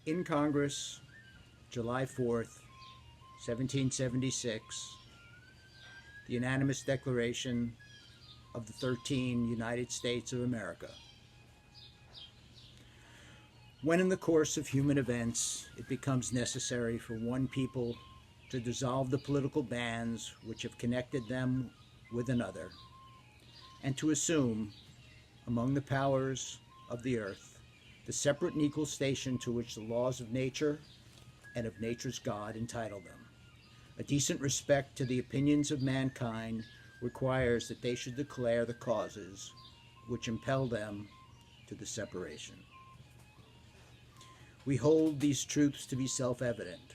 In Congress, July 4th, 1776, the unanimous declaration of the 13 United States of America. When in the course of human events it becomes necessary for one people to dissolve the political bands which have connected them with another, and to assume, among the powers of the earth, the separate and equal station to which the laws of nature and of nature's God entitle them, a decent respect to the opinions of mankind requires that they should declare the causes which impel them to the separation. We hold these truths to be self-evident,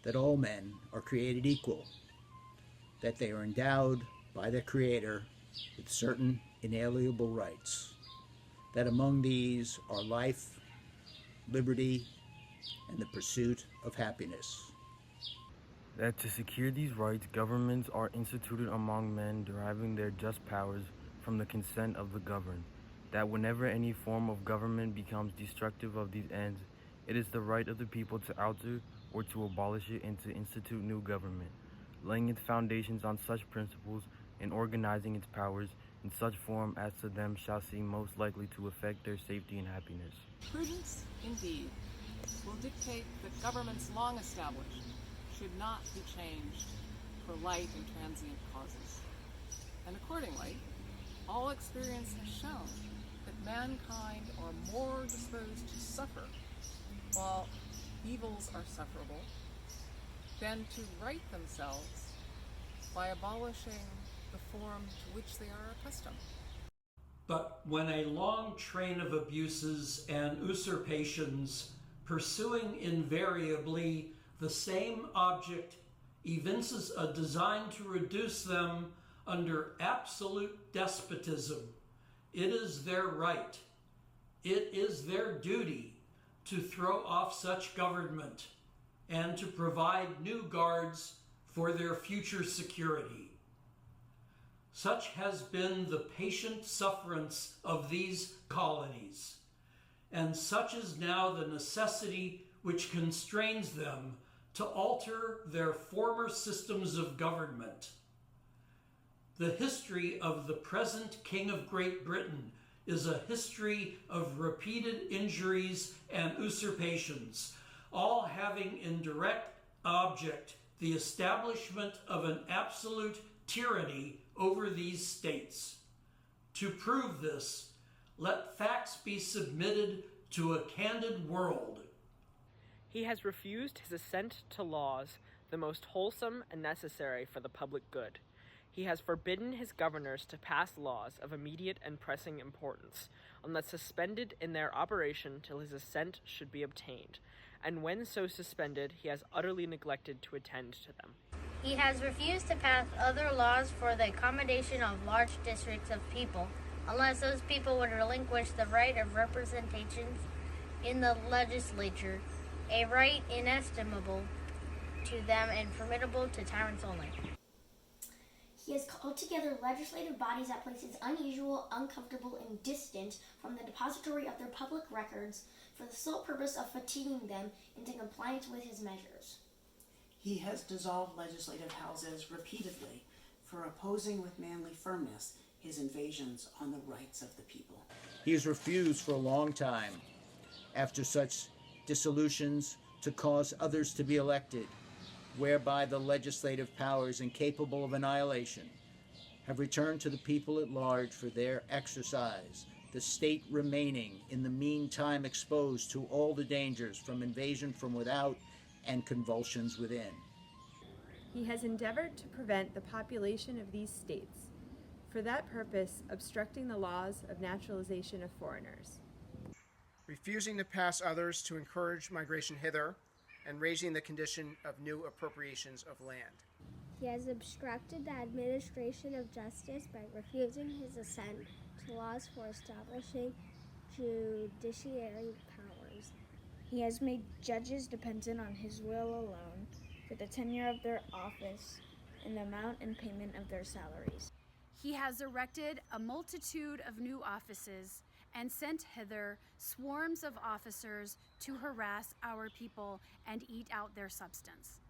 that all men are created equal, that they are endowed by their Creator with certain inalienable rights, that among these are life, liberty, and the pursuit of happiness. That to secure these rights, governments are instituted among men deriving their just powers from the consent of the governed, that whenever any form of government becomes destructive of these ends, it is the right of the people to alter or to abolish it and to institute new government, laying its foundations on such principles and organizing its powers in such form as to them shall seem most likely to affect their safety and happiness. Prudence, indeed, will dictate that governments long established should not be changed for light and transient causes. And accordingly, all experience has shown that mankind are more disposed to suffer while evils are sufferable than to right themselves by abolishing the form to which they are accustomed. But when a long train of abuses and usurpations pursuing invariably the same object evinces a design to reduce them under absolute despotism, it is their right, it is their duty to throw off such government and to provide new guards for their future security. Such has been the patient sufferance of these colonies, and such is now the necessity which constrains them to alter their former systems of government. The history of the present King of Great Britain is a history of repeated injuries and usurpations, all having in direct object the establishment of an absolute tyranny over these states. To prove this, let facts be submitted to a candid world. He has refused his assent to laws, the most wholesome and necessary for the public good. He has forbidden his governors to pass laws of immediate and pressing importance, unless suspended in their operation till his assent should be obtained, and when so suspended, he has utterly neglected to attend to them. He has refused to pass other laws for the accommodation of large districts of people, unless those people would relinquish the right of representations in the legislature, a right inestimable to them and formidable to tyrants only. He has called together legislative bodies at places unusual, uncomfortable, and distant from the depository of their public records for the sole purpose of fatiguing them into compliance with his measures. He has dissolved legislative houses repeatedly for opposing with manly firmness his invasions on the rights of the people. He has refused for a long time, after such dissolutions, to cause others to be elected, whereby the legislative powers incapable of annihilation have returned to the people at large for their exercise, the state remaining in the meantime exposed to all the dangers from invasion from without and convulsions within. He has endeavored to prevent the population of these states, for that purpose obstructing the laws of naturalization of foreigners, refusing to pass others to encourage migration hither, and raising the condition of new appropriations of land. He has obstructed the administration of justice by refusing his assent to laws for establishing judiciary powers. He has made judges dependent on his will alone for the tenure of their office and the amount and payment of their salaries. He has erected a multitude of new offices and sent hither swarms of officers to harass our people and eat out their substance.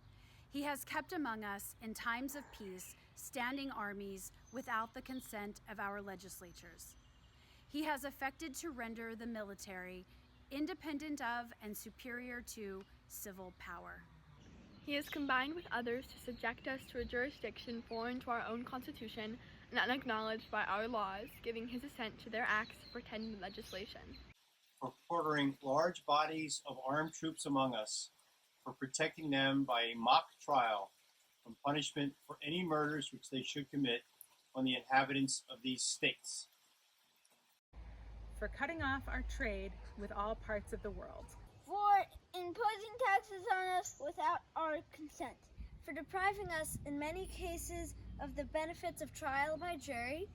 He has kept among us in times of peace standing armies without the consent of our legislatures. He has affected to render the military independent of and superior to civil power. He has combined with others to subject us to a jurisdiction foreign to our own constitution and unacknowledged by our laws, giving his assent to their acts of pretended legislation. For quartering large bodies of armed troops among us, for protecting them by a mock trial from punishment for any murders which they should commit on the inhabitants of these states. For cutting off our trade with all parts of the world. For imposing taxes on us without our consent. For depriving us, in many cases, of the benefits of trial by jury.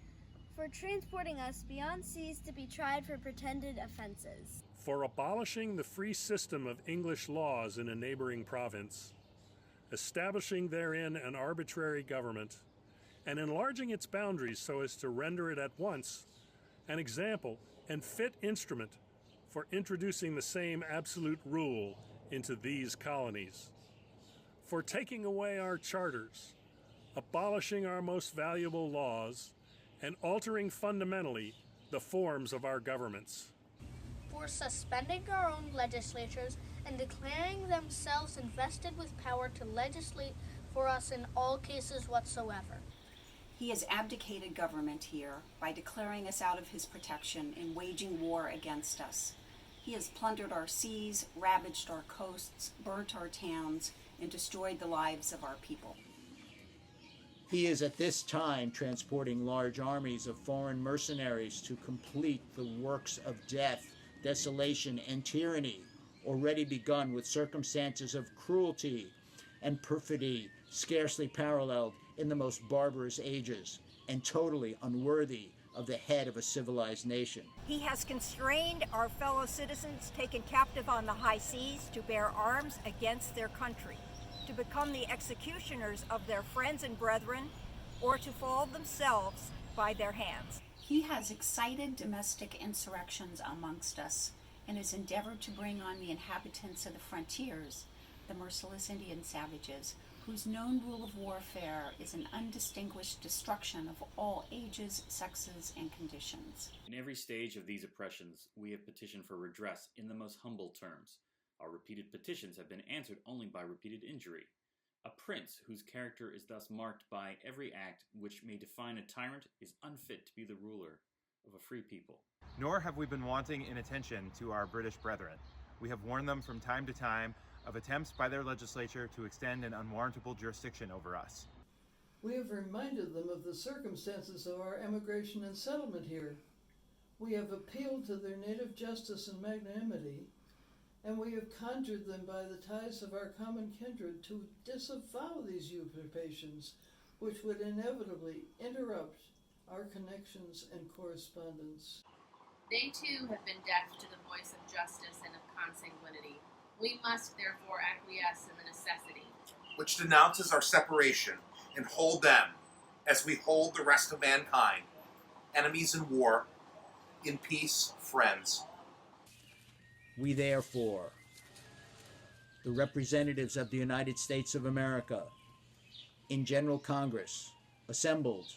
For transporting us beyond seas to be tried for pretended offenses. For abolishing the free system of English laws in a neighboring province, establishing therein an arbitrary government, and enlarging its boundaries so as to render it at once an example and fit instrument for introducing the same absolute rule into these colonies. For taking away our charters, abolishing our most valuable laws, and altering fundamentally the forms of our governments. For suspending our own legislatures and declaring themselves invested with power to legislate for us in all cases whatsoever. He has abdicated government here by declaring us out of his protection and waging war against us. He has plundered our seas, ravaged our coasts, burnt our towns, and destroyed the lives of our people. He is at this time transporting large armies of foreign mercenaries to complete the works of death, desolation, and tyranny, already begun with circumstances of cruelty and perfidy scarcely paralleled in the most barbarous ages, and totally unworthy of the head of a civilized nation. He has constrained our fellow citizens taken captive on the high seas to bear arms against their country, to become the executioners of their friends and brethren, or to fall themselves by their hands. He has excited domestic insurrections amongst us and has endeavored to bring on the inhabitants of the frontiers, the merciless Indian savages, whose known rule of warfare is an undistinguished destruction of all ages, sexes, and conditions. In every stage of these oppressions, we have petitioned for redress in the most humble terms. Our repeated petitions have been answered only by repeated injury. A prince whose character is thus marked by every act which may define a tyrant is unfit to be the ruler of a free people. Nor have we been wanting in attention to our British brethren. We have warned them from time to time of attempts by their legislature to extend an unwarrantable jurisdiction over us. We have reminded them of the circumstances of our emigration and settlement here. We have appealed to their native justice and magnanimity, and we have conjured them by the ties of our common kindred to disavow these usurpations, which would inevitably interrupt our connections and correspondence. They too have been deaf to the voice of justice and of consanguinity. We must therefore acquiesce in the necessity, which denounces our separation, and hold them, as we hold the rest of mankind, enemies in war, in peace, friends. We therefore, the representatives of the United States of America, in General Congress, assembled,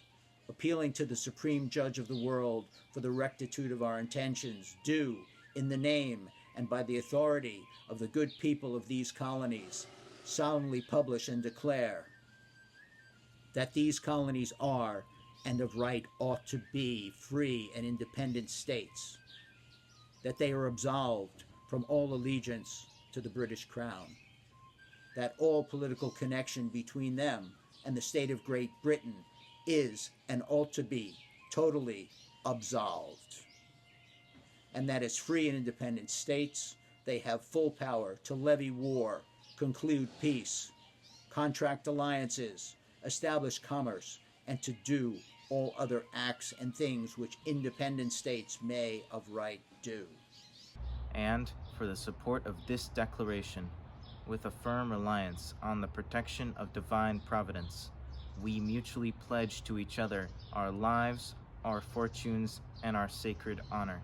appealing to the Supreme Judge of the world for the rectitude of our intentions, do, in the name and by the authority of the good people of these colonies, solemnly publish and declare that these colonies are, and of right ought to be, free and independent states, that they are absolved from all allegiance to the British Crown, that all political connection between them and the state of Great Britain is and ought to be totally absolved, and that as free and independent states, they have full power to levy war, conclude peace, contract alliances, establish commerce, and to do all other acts and things which independent states may of right do. And for the support of this declaration, with a firm reliance on the protection of divine providence, we mutually pledge to each other our lives, our fortunes, and our sacred honor.